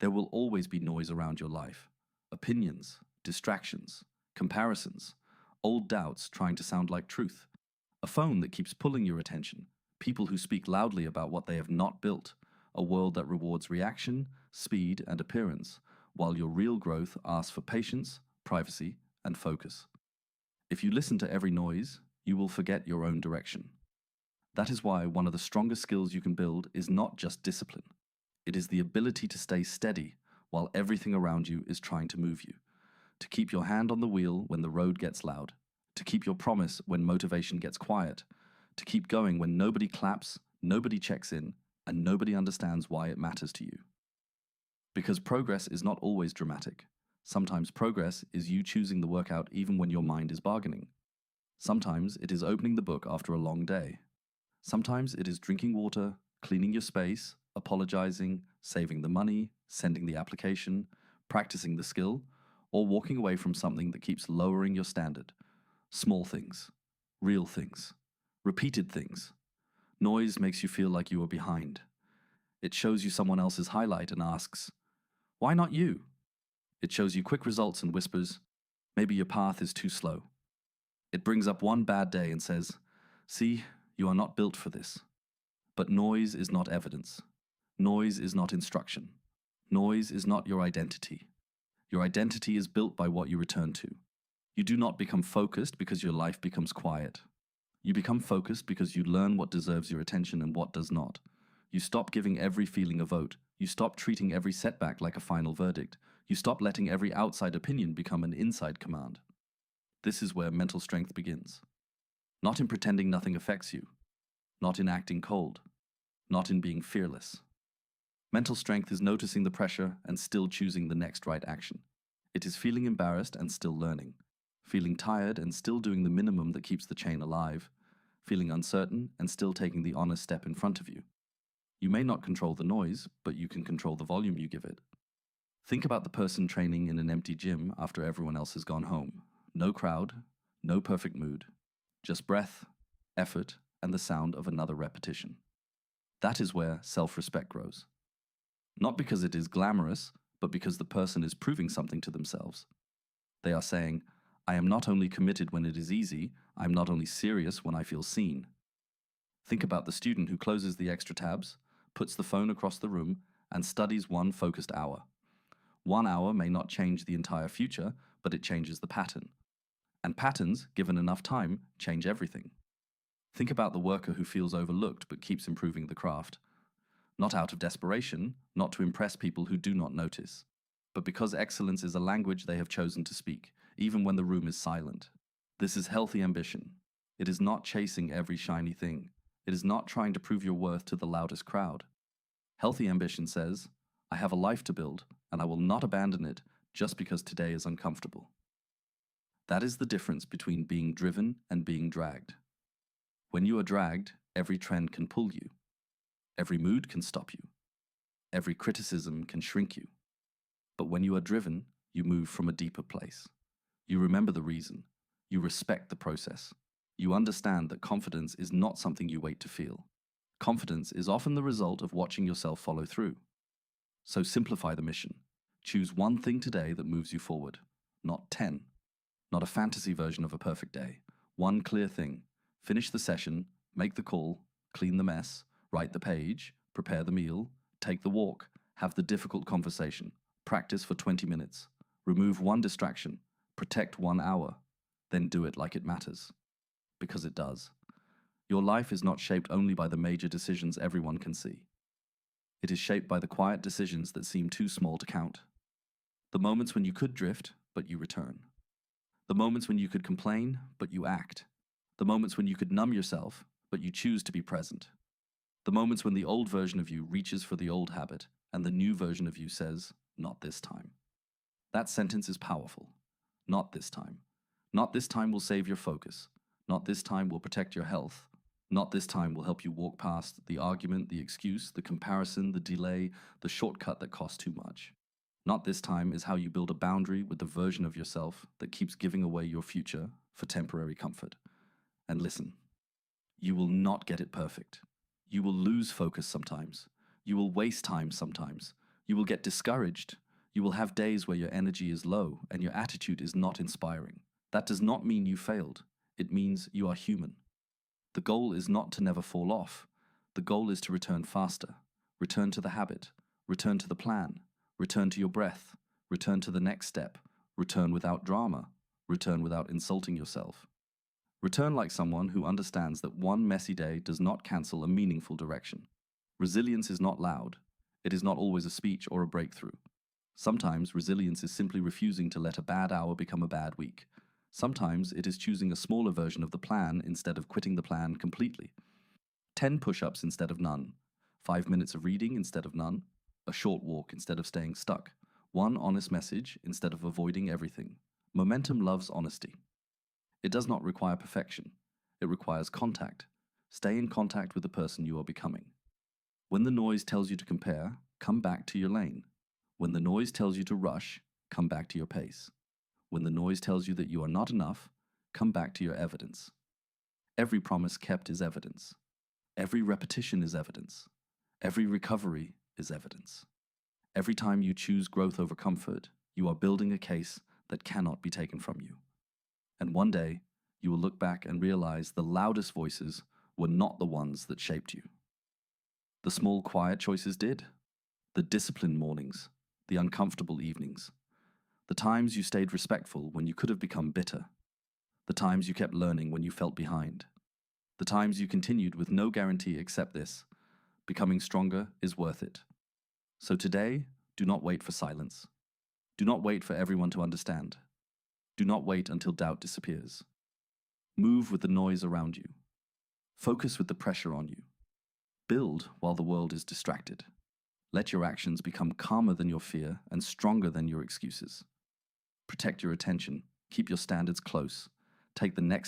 There will always be noise around your life. Opinions, distractions, comparisons, old doubts trying to sound like truth. A phone that keeps pulling your attention. People who speak loudly about what they have not built. A world that rewards reaction, speed, and appearance, while your real growth asks for patience, privacy, and focus. If you listen to every noise, you will forget your own direction. That is why one of the strongest skills you can build is not just discipline. It is the ability to stay steady while everything around you is trying to move you. To keep your hand on the wheel when the road gets loud. To keep your promise when motivation gets quiet. To keep going when nobody claps, nobody checks in, and nobody understands why it matters to you. Because progress is not always dramatic. Sometimes progress is you choosing the workout even when your mind is bargaining. Sometimes it is opening the book after a long day. Sometimes it is drinking water, cleaning your space, apologizing, saving the money, sending the application, practicing the skill, or walking away from something that keeps lowering your standard. Small things, real things, repeated things. Noise makes you feel like you are behind. It shows you someone else's highlight and asks, "Why not you?" It shows you quick results and whispers, "Maybe your path is too slow." It brings up one bad day and says, "See, you are not built for this." But noise is not evidence. Noise is not instruction. Noise is not your identity. Your identity is built by what you return to. You do not become focused because your life becomes quiet. You become focused because you learn what deserves your attention and what does not. You stop giving every feeling a vote. You stop treating every setback like a final verdict. You stop letting every outside opinion become an inside command. This is where mental strength begins. Not in pretending nothing affects you. Not in acting cold. Not in being fearless. Mental strength is noticing the pressure and still choosing the next right action. It is feeling embarrassed and still learning. Feeling tired and still doing the minimum that keeps the chain alive. Feeling uncertain and still taking the honest step in front of you. You may not control the noise, but you can control the volume you give it. Think about the person training in an empty gym after everyone else has gone home. No crowd, no perfect mood. Just breath, effort, and the sound of another repetition. That is where self-respect grows. Not because it is glamorous, but because the person is proving something to themselves. They are saying, "I am not only committed when it is easy, I am not only serious when I feel seen." Think about the student who closes the extra tabs, puts the phone across the room, and studies one focused hour. 1 hour may not change the entire future, but it changes the pattern. And patterns, given enough time, change everything. Think about the worker who feels overlooked but keeps improving the craft. Not out of desperation, not to impress people who do not notice, but because excellence is a language they have chosen to speak, even when the room is silent. This is healthy ambition. It is not chasing every shiny thing. It is not trying to prove your worth to the loudest crowd. Healthy ambition says, "I have a life to build, and I will not abandon it just because today is uncomfortable." That is the difference between being driven and being dragged. When you are dragged, every trend can pull you. Every mood can stop you. Every criticism can shrink you. But when you are driven, you move from a deeper place. You remember the reason. You respect the process. You understand that confidence is not something you wait to feel. Confidence is often the result of watching yourself follow through. So simplify the mission. Choose one thing today that moves you forward, not 10. Not a fantasy version of a perfect day. One clear thing. Finish the session, make the call, clean the mess, write the page, prepare the meal, take the walk, have the difficult conversation, practice for 20 minutes, remove one distraction, protect 1 hour, then do it like it matters. Because it does. Your life is not shaped only by the major decisions everyone can see. It is shaped by the quiet decisions that seem too small to count. The moments when you could drift, but you return. The moments when you could complain, but you act. The moments when you could numb yourself, but you choose to be present. The moments when the old version of you reaches for the old habit, and the new version of you says, "Not this time." That sentence is powerful. Not this time. Not this time will save your focus. Not this time will protect your health. Not this time will help you walk past the argument, the excuse, the comparison, the delay, the shortcut that costs too much. Not this time is how you build a boundary with the version of yourself that keeps giving away your future for temporary comfort. And listen, you will not get it perfect. You will lose focus sometimes. You will waste time sometimes. You will get discouraged. You will have days where your energy is low and your attitude is not inspiring. That does not mean you failed. It means you are human. The goal is not to never fall off. The goal is to return faster. Return to the habit. Return to the plan. Return to your breath. Return to the next step. Return without drama. Return without insulting yourself. Return like someone who understands that one messy day does not cancel a meaningful direction. Resilience is not loud. It is not always a speech or a breakthrough. Sometimes resilience is simply refusing to let a bad hour become a bad week. Sometimes it is choosing a smaller version of the plan instead of quitting the plan completely. 10 push-ups instead of none. 5 minutes of reading instead of none. A short walk instead of staying stuck. One honest message instead of avoiding everything. Momentum loves honesty. It does not require perfection. It requires contact. Stay in contact with the person you are becoming. When the noise tells you to compare, come back to your lane. When the noise tells you to rush, come back to your pace. When the noise tells you that you are not enough, come back to your evidence. Every promise kept is evidence. Every repetition is evidence. Every recovery is evidence. Every time you choose growth over comfort, you are building a case that cannot be taken from you. And one day, you will look back and realize the loudest voices were not the ones that shaped you. The small, quiet choices did. The disciplined mornings, the uncomfortable evenings, the times you stayed respectful when you could have become bitter, the times you kept learning when you felt behind, the times you continued with no guarantee except this: becoming stronger is worth it. So today, do not wait for silence. Do not wait for everyone to understand. Do not wait until doubt disappears. Move with the noise around you. Focus with the pressure on you. Build while the world is distracted. Let your actions become calmer than your fear and stronger than your excuses. Protect your attention. Keep your standards close. Take the next